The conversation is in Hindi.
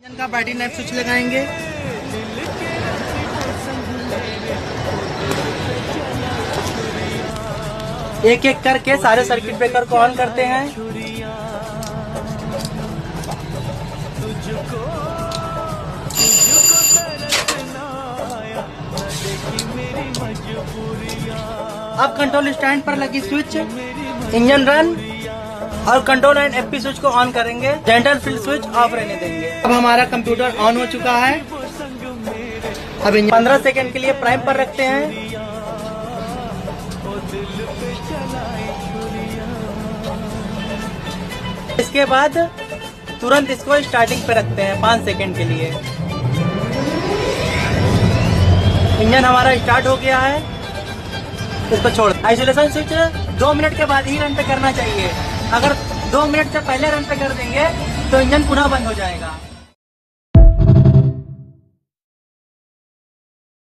इंजन का बैटरी लाइफ स्विच लगाएंगे। एक एक करके सारे सर्किट ब्रेकर को ऑन करते हैं। अब कंट्रोल स्टैंड पर लगी स्विच इंजन रन और कंट्रोल एंड एफपी स्विच को ऑन करेंगे। जनरल फील्ड स्विच ऑफ रहने देंगे। अब हमारा कंप्यूटर ऑन हो चुका है। अब 15 सेकंड के लिए प्राइम पर रखते हैं। इसके बाद तुरंत इसको स्टार्टिंग पे रखते हैं 5 सेकंड के लिए। इंजन हमारा स्टार्ट हो गया है। इसको छोड़ आइसोलेशन स्विच 2 मिनट के बाद ही रन पे करना चाहिए। अगर 2 मिनट से पहले रन पे कर देंगे तो इंजन पुनः बंद हो जाएगा।